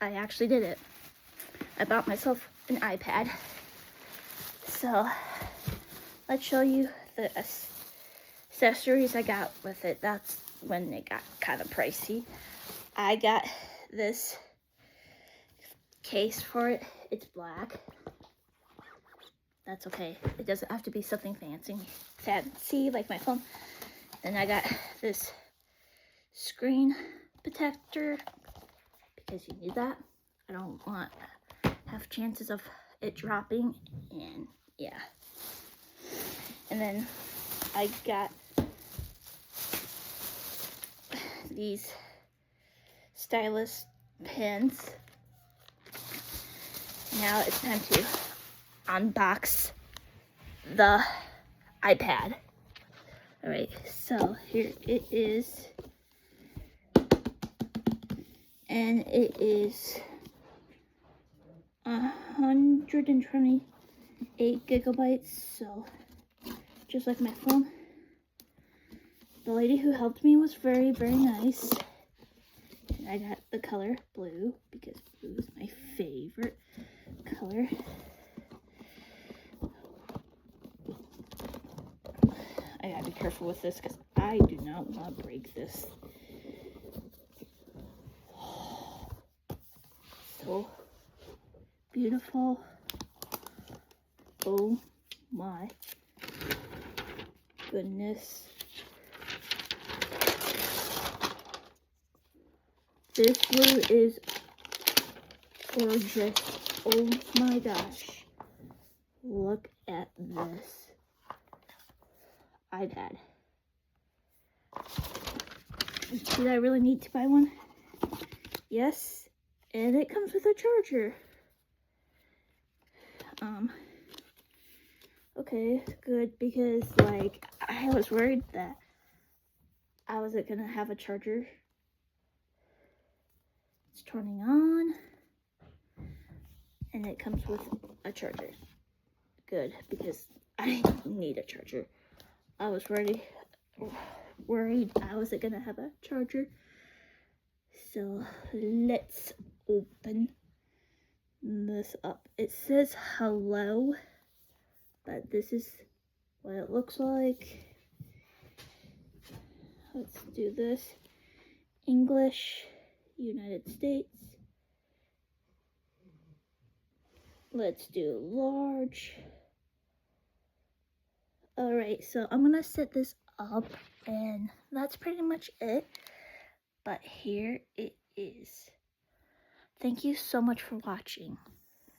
I actually did it. I bought myself an iPad. So let's show you the accessories I got with it. That's when it got kind of pricey. I got this case for it. It's black. That's okay. It doesn't have to be something fancy like my phone. Then I got this screen protector because you need that. I don't want to have chances of it dropping, and yeah. And then I got these stylus pens. Now it's time to unbox the iPad. All right, so here it is. And it is 128 gigabytes, so just like my phone. The lady who helped me was very, very nice. And I got the color blue because blue is my favorite color. I gotta be careful with this because I do not want to break this. So beautiful. Oh my goodness. This blue is gorgeous. Oh my gosh. Look at this iPad. Did I really need to buy one? Yes. And it comes with a charger. Okay, good, because like I was worried that I wasn't gonna have a charger. It's turning on, and it comes with a charger. Good, because I need a charger. I was worried I wasn't gonna have a charger. So let's open this up. It says hello, but this is what it looks like. Let's do this. English, United States. Let's do large. Alright, so I'm gonna set this up, and that's pretty much it. But here it is. Thank you so much for watching.